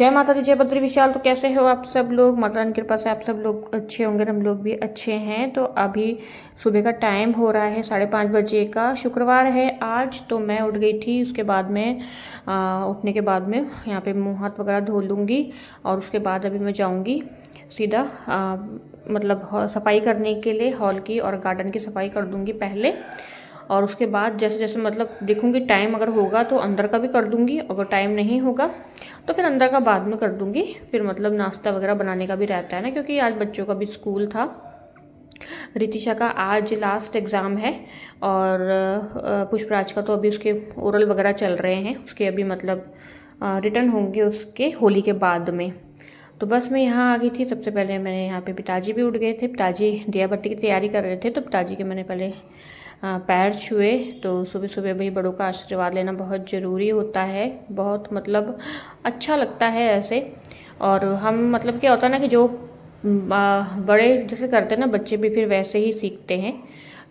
जय माता दी, जय बद्री विशाल। तो कैसे हो आप सब लोग? माता रानी की कृपा से आप सब लोग अच्छे होंगे, हम लोग भी अच्छे हैं। तो अभी सुबह का टाइम हो रहा है 5:30 बजे का, शुक्रवार है आज। तो मैं उठ गई थी, उसके बाद में उठने के बाद में यहाँ पे मुँह हाथ वगैरह धो लूँगी और उसके बाद अभी मैं जाऊँगी सीधा मतलब सफाई करने के लिए हॉल की, और गार्डन की सफाई कर दूँगी पहले। और उसके बाद जैसे जैसे मतलब देखूँगी टाइम अगर होगा तो अंदर का भी कर दूँगी, अगर टाइम नहीं होगा तो फिर अंदर का बाद में कर दूँगी। फिर मतलब नाश्ता वगैरह बनाने का भी रहता है ना, क्योंकि आज बच्चों का भी स्कूल था। रितिशा का आज लास्ट एग्ज़ाम है और पुष्पराज का तो अभी उसके ओरल वगैरह चल रहे हैं, उसके अभी मतलब रिटर्न होंगे उसके होली के बाद में। तो बस मैं यहाँ आ गई थी। सबसे पहले मैंने यहाँ पे पिताजी भी उठ गए थे, पिताजी दिया बत्ती की तैयारी कर रहे थे, तो पिताजी के मैंने पहले पैर छुए। तो सुबह सुबह भाई बड़ों का आशीर्वाद लेना बहुत ज़रूरी होता है, बहुत मतलब अच्छा लगता है ऐसे। और हम मतलब क्या होता है ना कि जो बड़े जैसे करते हैं ना, बच्चे भी फिर वैसे ही सीखते हैं।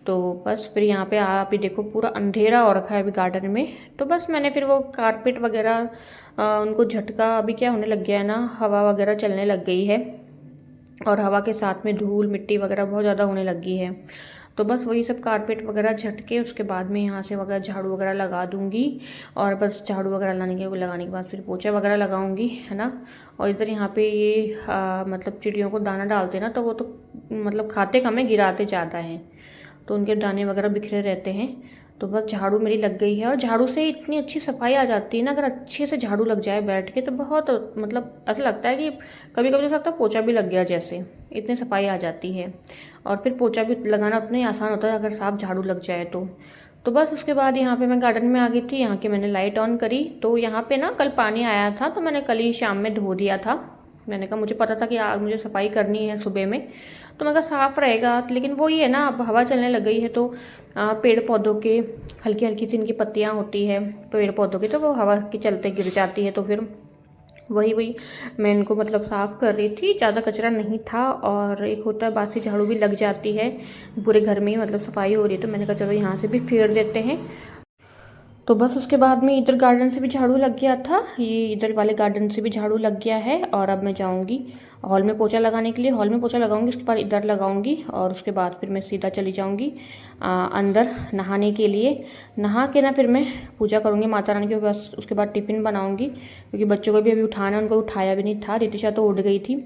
तो बस फिर यहाँ पे आप ही देखो पूरा अंधेरा हो रखा है अभी गार्डन में। तो बस मैंने फिर वो कारपेट वगैरह उनको झटका, अभी क्या होने लग गया है ना, हवा वगैरह चलने लग गई है और हवा के साथ में धूल मिट्टी वगैरह बहुत ज़्यादा होने लग गई है। तो बस वही सब कारपेट वगैरह झटके, उसके बाद में यहाँ से वगैरह झाड़ू वगैरह लगा दूँगी। और बस झाड़ू वगैरह लगाने के बाद फिर पोछा वगैरह लगाऊँगी, है ना। और इधर यहाँ पे ये मतलब चिड़ियों को दाना डालते ना, तो वो तो मतलब खाते कम है, गिराते ज़्यादा हैं, तो उनके दाने वगैरह बिखरे रहते हैं। तो बस झाड़ू मेरी लग गई है, और झाड़ू से इतनी अच्छी सफाई आ जाती है ना, अगर अच्छे से झाड़ू लग जाए बैठ के तो बहुत मतलब ऐसा लगता है कि कभी कभी तो लगता है पोछा भी लग गया जैसे, इतनी सफाई आ जाती है। और फिर पोछा भी लगाना उतना ही आसान होता है अगर साफ झाड़ू लग जाए तो बस उसके बाद यहाँ पे मैं गार्डन में आ गई थी। यहाँ की मैंने लाइट ऑन करी, तो यहाँ पे ना कल पानी आया था, तो मैंने कल ही शाम में धो दिया था। मैंने कहा मुझे पता था कि आज मुझे सफाई करनी है सुबह में, तो मैं कहा साफ़ रहेगा। लेकिन वो ये है ना, अब हवा चलने लग गई है तो पेड़ पौधों के हल्की हल्की सी इनकी पत्तियाँ होती है पेड़ पौधों की, तो वो हवा के चलते गिर जाती है। तो फिर वही मैं इनको मतलब साफ़ कर रही थी, ज़्यादा कचरा नहीं था। और एक होता है बासी झाड़ू भी लग जाती है, पूरे घर में ही मतलब सफाई हो रही है, तो मैंने कहा चलो यहाँ से भी फेर देते हैं। तो बस उसके बाद में इधर गार्डन से भी झाड़ू लग गया था, ये इधर वाले गार्डन से भी झाड़ू लग गया है। और अब मैं जाऊंगी हॉल में पोछा लगाने के लिए, हॉल में पोछा लगाऊंगी, उसके बाद इधर लगाऊंगी और उसके बाद फिर मैं सीधा चली जाऊंगी अंदर नहाने के लिए। नहा के ना फिर मैं पूजा करूंगी माता रानी की, बस उसके बाद टिफ़िन बनाऊंगी, क्योंकि बच्चों को भी अभी उठाना, उनको उठाया भी नहीं था। रितिशा तो उठ गई थी,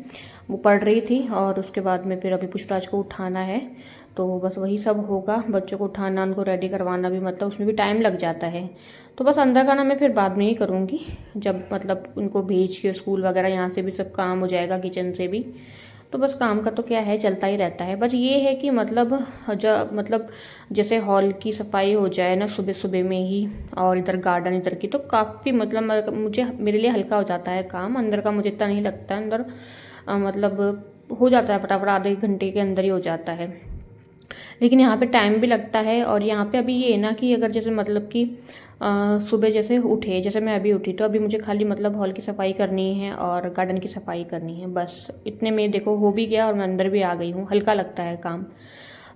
वो पढ़ रही थी, और उसके बाद में फिर अभी पुष्पराज को उठाना है। तो बस वही सब होगा, बच्चों को उठाना, उनको रेडी करवाना भी, मतलब उसमें भी टाइम लग जाता है। तो बस अंदर का ना मैं फिर बाद में ही करूँगी, जब मतलब उनको भेज के स्कूल वगैरह, यहाँ से भी सब काम हो जाएगा, किचन से भी। तो बस काम का तो क्या है, चलता ही रहता है। बस ये है कि मतलब जब मतलब जैसे हॉल की सफाई हो जाए ना सुबह सुबह में ही, और इधर गार्डन इधर की, तो काफ़ी मतलब मुझे मेरे लिए हल्का हो जाता है काम। अंदर का मुझे इतना नहीं लगता, अंदर मतलब हो जाता है फटाफट, आधे घंटे के अंदर ही हो जाता है। लेकिन यहाँ पे टाइम भी लगता है। और यहाँ पे अभी ये है ना कि अगर जैसे मतलब कि सुबह जैसे उठे, जैसे मैं अभी उठी, तो अभी मुझे खाली मतलब हॉल की सफाई करनी है और गार्डन की सफाई करनी है, बस इतने में देखो हो भी गया और मैं अंदर भी आ गई हूँ। हल्का लगता है काम।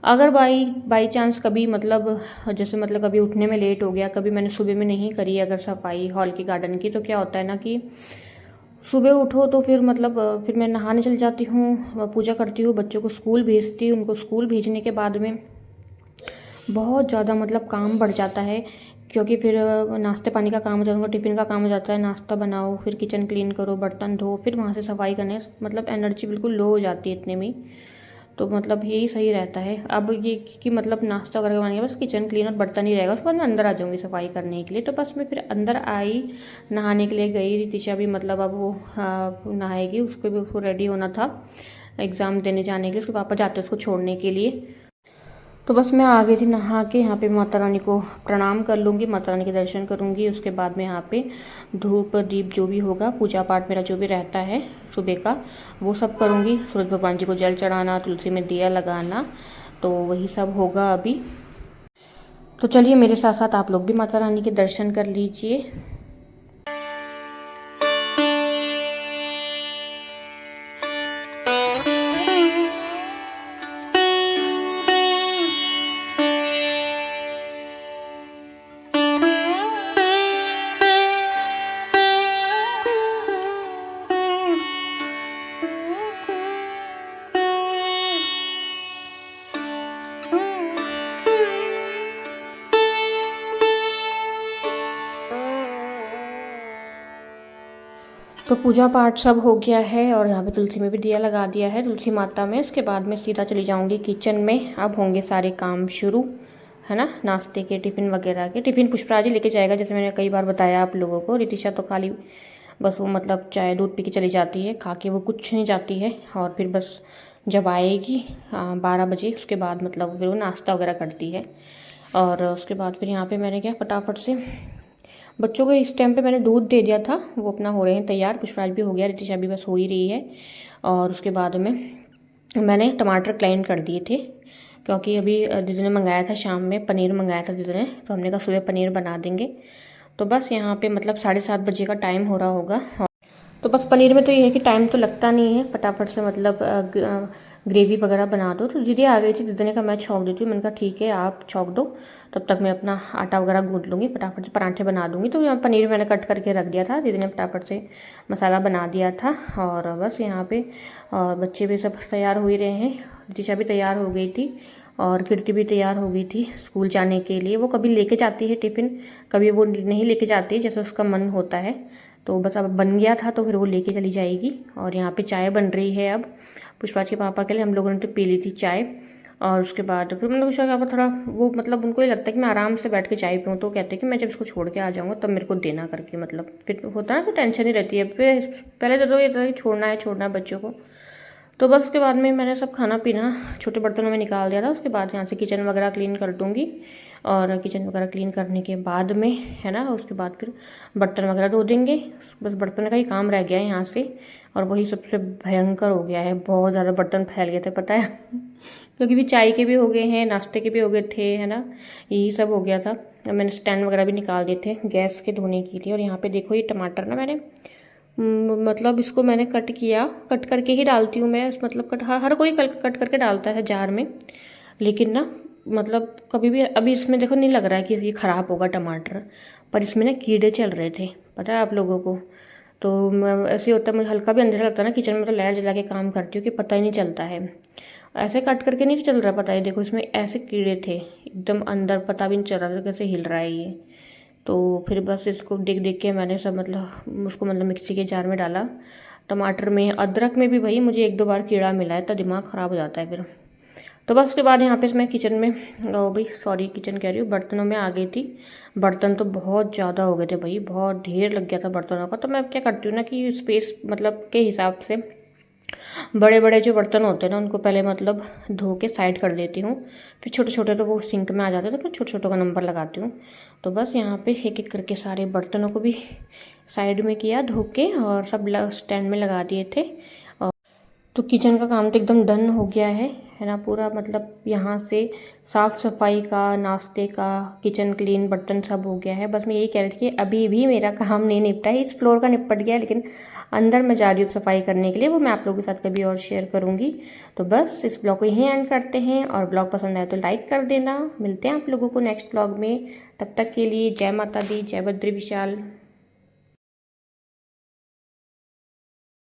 अगर बाई चांस कभी मतलब जैसे मतलब कभी उठने में लेट हो गया, कभी मैंने सुबह में नहीं करी अगर सफाई हॉल की गार्डन की, तो क्या होता है ना कि सुबह उठो तो फिर मतलब फिर मैं नहाने चल जाती हूँ, पूजा करती हूँ, बच्चों को स्कूल भेजती हूँ। उनको स्कूल भेजने के बाद में बहुत ज़्यादा मतलब काम बढ़ जाता है, क्योंकि फिर नाश्ते पानी का काम हो जाता है, टिफ़िन का काम हो जाता है, नाश्ता बनाओ, फिर किचन क्लीन करो, बर्तन धो, फिर वहाँ से सफाई करने, मतलब एनर्जी बिल्कुल लो हो जाती है इतने में। तो मतलब यही सही रहता है। अब ये कि मतलब नाश्ता वगैरह बनाने के बाद किचन क्लीन और बर्तन ही रहेगा, उसके बाद मैं अंदर आ जाऊँगी सफाई करने के लिए। तो बस मैं फिर अंदर आई, नहाने के लिए गई। रितिशा भी मतलब अब वो नहाएगी, उसको भी उसको रेडी होना था एग्ज़ाम देने जाने के लिए, उसके पापा जाते हैं उसको छोड़ने के लिए। तो बस मैं आ गई थी नहा के, यहाँ पे माता रानी को प्रणाम कर लूँगी, माता रानी के दर्शन करूँगी। उसके बाद में यहाँ पे धूप दीप जो भी होगा, पूजा पाठ मेरा जो भी रहता है सुबह का, वो सब करूँगी। सूरज भगवान जी को जल चढ़ाना, तुलसी में दिया लगाना, तो वही सब होगा अभी। तो चलिए मेरे साथ साथ आप लोग भी माता रानी के दर्शन कर लीजिए। पूजा पाठ सब हो गया है और यहाँ पे तुलसी में भी दिया लगा दिया है, तुलसी माता में। इसके बाद मैं सीधा चली जाऊँगी किचन में। अब होंगे सारे काम शुरू, है ना, नाश्ते के, टिफ़िन वगैरह के। टिफ़िन पुष्पराज ही लेके जाएगा, जैसे मैंने कई बार बताया आप लोगों को। रितिशा तो खाली बस वो मतलब चाय दूध पी के चली जाती है, खा के वो कुछ नहीं जाती है। और फिर बस जब आएगी 12 बजे, उसके बाद मतलब फिर वो नाश्ता वगैरह करती है। और उसके बाद फिर यहाँ पे मैंने क्या फटाफट से बच्चों को इस टाइम पे मैंने दूध दे दिया था, वो अपना हो रहे हैं तैयार। पुष्पराज भी हो गया, रितिशा भी बस हो ही रही है। और उसके बाद में मैंने टमाटर क्लीन कर दिए थे, क्योंकि अभी दीदी ने मंगाया था शाम में, पनीर मंगाया था दीदी ने, तो हमने कहा सुबह पनीर बना देंगे। तो बस यहाँ पे मतलब 7:30 बजे का टाइम हो रहा होगा। तो बस पनीर में तो ये है कि टाइम तो लगता नहीं है, फटाफट से मतलब ग्रेवी वगैरह बना दो। तो दीदी आ गई थी, दीदी ने कहा मैं छौंक देती हूँ। मैंने कहा ठीक है आप छौंक दो, तब तक मैं अपना आटा वगैरह गूंद लूँगी, फटाफट से पराठे बना दूँगी। तो यहाँ पनीर मैंने कट करके रख दिया था, दीदी ने फटाफट से मसाला बना दिया था। और बस यहाँ पे और बच्चे भी सब तैयार हो ही रहे हैं। रितिशा भी तैयार हो गई थी और कीर्ति भी तैयार हो गई थी स्कूल जाने के लिए। वो कभी लेके जाती है टिफ़िन, कभी वो नहीं लेके जाती है, जैसे उसका मन होता है। तो बस अब बन गया था तो फिर वो लेके चली जाएगी। और यहाँ पे चाय बन रही है अब पुष्पाज के पापा के लिए। हम लोगों ने तो पी ली थी चाय। और उसके बाद फिर मतलब पुष्पा के पापा थोड़ा वो मतलब उनको ये लगता है कि मैं आराम से बैठ के चाय पीऊँ, तो कहते हैं कि मैं जब इसको छोड़ के आ जाऊँगा तब मेरे को देना करके, मतलब फिर होता है ना, तो टेंशन ही रहती है। पहले तो ये था कि छोड़ना है बच्चों को। तो बस उसके बाद में मैंने सब खाना पीना छोटे बर्तनों में निकाल दिया था। उसके बाद यहाँ से किचन वगैरह क्लीन कर दूँगी। और किचन वगैरह क्लीन करने के बाद में, है ना, उसके बाद फिर बर्तन वगैरह धो देंगे। बस बर्तन का ही काम रह गया है यहाँ से, और वही सबसे भयंकर हो गया है। बहुत ज़्यादा बर्तन फैल गए थे, पता है क्योंकि भी चाय के भी हो गए हैं, नाश्ते के भी हो गए थे, है ना, यही सब हो गया था। मैंने स्टैंड वगैरह भी निकाल दिए थे गैस के धोने की थी। और यहाँ पे देखो ये टमाटर ना मैंने मतलब इसको मैंने कट किया, कट करके ही डालती हूँ मैं, मतलब हर कोई कट करके डालता है जार में, लेकिन ना मतलब कभी भी अभी इसमें देखो नहीं लग रहा है कि ये ख़राब होगा टमाटर, पर इसमें ना कीड़े चल रहे थे, पता है आप लोगों को। तो ऐसे होता है, मुझे हल्का भी अंधेरा लगता है ना किचन में, तो लाइट जला के काम करती हूँ कि पता ही नहीं चलता है। ऐसे कट करके नहीं चल रहा, पता है देखो इसमें ऐसे कीड़े थे एकदम अंदर, पता भी नहीं चल रहा था कैसे हिल रहा है ये। तो फिर बस इसको देख देख के मैंने सब मतलब उसको मतलब मिक्सी के जार में डाला। टमाटर में, अदरक में भी भाई मुझे 1-2 बार कीड़ा मिला है, तो दिमाग ख़राब हो जाता है फिर। तो बस उसके बाद यहाँ पे मैं किचन में भाई सॉरी किचन कह रही हूँ, बर्तनों में आ गई थी। बर्तन तो बहुत ज़्यादा हो गए थे भाई, बहुत ढेर लग गया था बर्तनों का। तो मैं क्या करती हूँ ना कि स्पेस मतलब के हिसाब से बड़े बड़े जो बर्तन होते हैं ना उनको पहले मतलब धो के साइड कर देती हूँ। फिर छोटे छोटे तो वो सिंक में आ जाते हैं, तो फिर छोटे छोटों का नंबर लगाती हूँ। तो बस यहाँ पे एक एक करके सारे बर्तनों को भी साइड में किया धो के, और सब स्टैंड में लगा दिए थे। तो किचन का काम तो एकदम डन हो गया है ना पूरा, मतलब यहाँ से साफ़ सफाई का, नाश्ते का, किचन क्लीन, बर्तन सब हो गया है। बस मैं यही कह रही थी कि अभी भी मेरा काम नहीं निपटा है, इस फ्लोर का निपट गया है, लेकिन अंदर मैं जा रही हूँ सफाई करने के लिए, वो मैं आप लोगों के साथ कभी और शेयर करूँगी। तो बस इस ब्लॉग को यहीं एंड करते हैं, और ब्लॉग पसंद आए तो लाइक कर देना। मिलते हैं आप लोगों को नेक्स्ट ब्लॉग में, तब तक के लिए जय माता दी, जय बद्री विशाल।